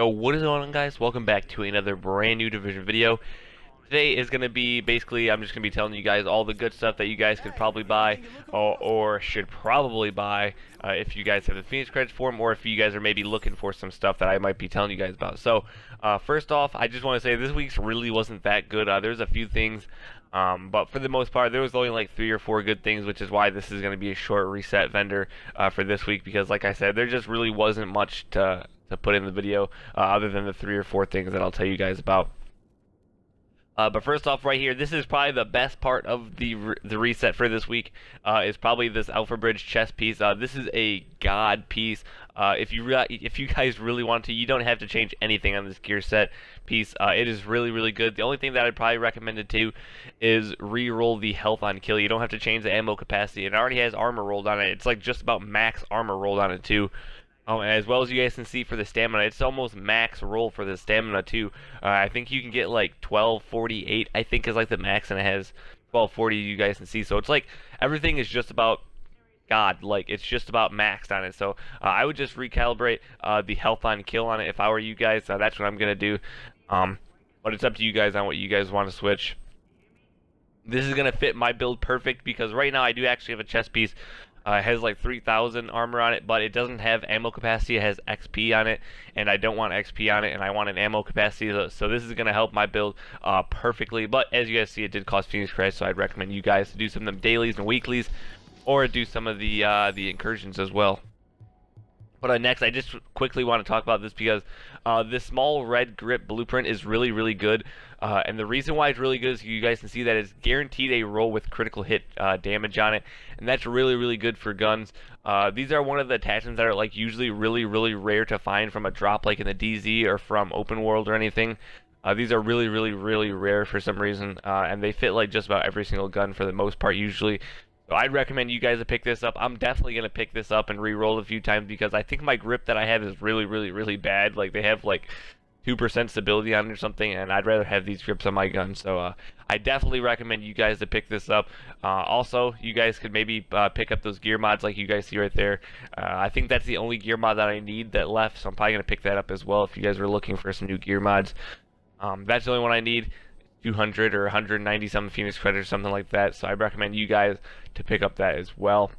So what is going on, guys? Welcome back to another brand new Division video. Today is going to be basically, I'm just going to be telling you guys all the good stuff that you guys could probably buy or should probably buy if you guys have the Phoenix credits for them, or if you guys are maybe looking for some stuff that I might be telling you guys about. So first off, I just want to say this week's really wasn't that good. There's a few things, but for the most part, there was only like 3 or 4 good things, which is why this is going to be a short reset vendor for this week, because like I said, there just really wasn't much to put in the video other than the 3 or 4 things that I'll tell you guys about. But first off, right here, this is probably the best part of the reset for this week. Is probably this Alphabridge chest piece. This is a god piece. If you guys really want to, you don't have to change anything on this gear set piece. It is really good. The only thing that I'd probably recommend it to is re-roll the health on kill. You don't have to change the ammo capacity. It already has armor rolled on it. It's like just about max armor rolled on it too. As well as you guys can see for the stamina, it's almost max roll for the stamina too. I think you can get like 1248, I think is like the max, and it has 1240 you guys can see. So it's like everything is just about God, like it's just about maxed on it. So I would just recalibrate the health on kill on it if I were you guys. That's what I'm gonna do. But it's up to you guys on what you guys want to switch. This is gonna fit my build perfect because right now I do actually have a chest piece. It has like 3,000 armor on it, but it doesn't have ammo capacity. It has XP on it, and I don't want XP on it, and I want an ammo capacity. So this is going to help my build perfectly. But as you guys see, it did cost Phoenix credits, so I'd recommend you guys to do some of them dailies and weeklies, or do some of the incursions as well. But next, I just quickly want to talk about this because this small red grip blueprint is really good. And the reason why it's really good is you guys can see that it's guaranteed a roll with critical hit damage on it, and that's really good for guns. These are one of the attachments that are like usually really rare to find from a drop like in the DZ or from open world or anything. These are really rare for some reason, and they fit like just about every single gun for the most part usually. So I'd recommend you guys to pick this up. I'm definitely going to pick this up and re-roll a few times because I think my grip that I have is really bad. Like they have like 2% stability on it or something, and I'd rather have these grips on my gun. So I definitely recommend you guys to pick this up. Also, you guys could maybe pick up those gear mods like you guys see right there. I think that's the only gear mod that I need that left, so I'm probably going to pick that up as well if you guys are looking for some new gear mods. That's the only one I need. 200 or 190 something Phoenix credits or something like that, so I recommend you guys to pick up that as well.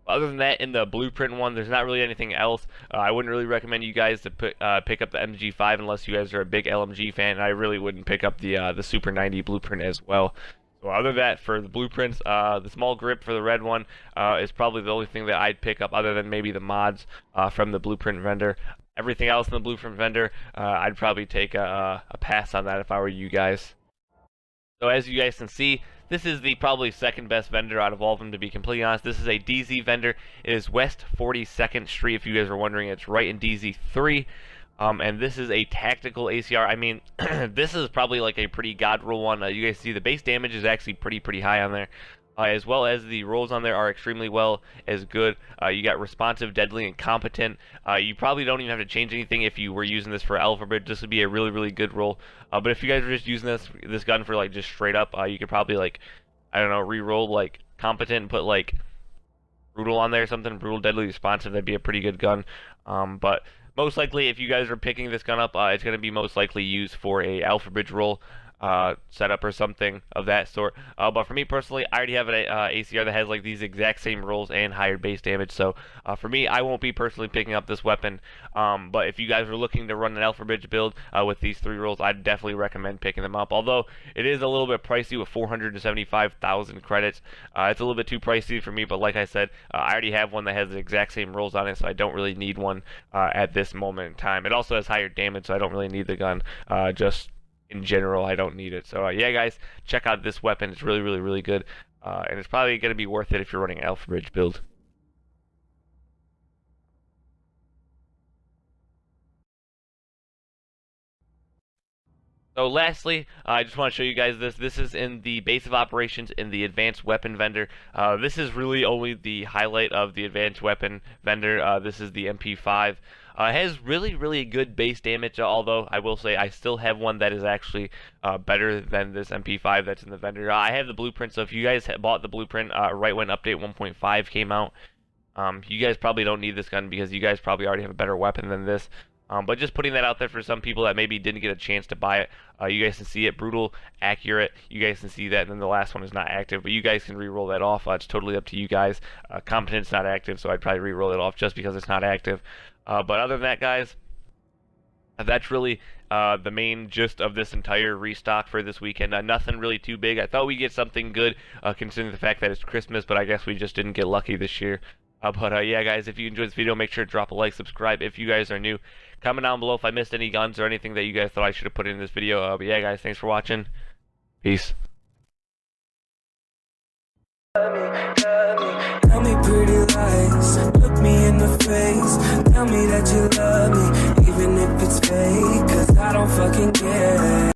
Other than that, in the blueprint one, there's not really anything else. I wouldn't really recommend you guys to pick up the MG5 unless you guys are a big LMG fan, and I really wouldn't pick up the Super 90 blueprint as well. So other than that, for the blueprints, the small grip for the red one is probably the only thing that I'd pick up other than maybe the mods from the blueprint vendor. Everything else in the blueprint vendor, I'd probably take a pass on that if I were you guys. So as you guys can see, this is the probably second best vendor out of all of them, to be completely honest. This is a DZ vendor. It is West 42nd Street, if you guys are wondering. It's right in DZ 3. And this is a tactical ACR. I mean, this is probably like a pretty god roll one. You guys see the base damage is actually pretty high on there. As well as the rolls on there are extremely well as good. You got responsive, deadly, and competent. You probably don't even have to change anything if you were using this for Alphabridge. This would be a really good roll. But if you guys are just using this gun for like just straight up, you could probably like, I don't know, re-roll like competent and put like brutal on there or something. Brutal, deadly, responsive. That'd be a pretty good gun. But most likely, if you guys are picking this gun up, it's going to be most likely used for a Alphabridge roll setup or something of that sort. But for me personally, I already have an ACR that has like these exact same rolls and higher base damage. So for me, I won't be personally picking up this weapon. But if you guys are looking to run an Alphabridge build with these 3 rolls, I'd definitely recommend picking them up. Although it is a little bit pricey with 475,000 credits. It's a little bit too pricey for me. But like I said, I already have one that has the exact same rolls on it, so I don't really need one at this moment in time. It also has higher damage, so I don't really need the gun. Just in general, I don't need it. So yeah, guys, check out this weapon. It's really good, and it's probably going to be worth it if you're running an Alphabridge build. So lastly, I just want to show you guys this. This is in the base of operations in the advanced weapon vendor. This is really only the highlight of the advanced weapon vendor. This is the MP5. It has really good base damage, although I will say I still have one that is actually better than this MP5 that's in the vendor. I have the blueprint, so if you guys bought the blueprint right when update 1.5 came out, you guys probably don't need this gun because you guys probably already have a better weapon than this. But just putting that out there for some people that maybe didn't get a chance to buy it. You guys can see it, brutal, accurate. You guys can see that, and then the last one is not active, but you guys can re-roll that off. It's totally up to you guys. Competent's not active, so I'd probably re-roll it off just because it's not active. But other than that, guys, that's really the main gist of this entire restock for this weekend. Nothing really too big. I thought we'd get something good considering the fact that it's Christmas, but I guess we just didn't get lucky this year. Yeah, guys, if you enjoyed this video, make sure to drop a like, subscribe if you guys are new. Comment down below if I missed any guns or anything that you guys thought I should have put in this video. But yeah, guys, thanks for watching. Peace. Tell me pretty lies, look me in the face. Tell me that you love me, even if it's fake, 'cause I don't fucking care.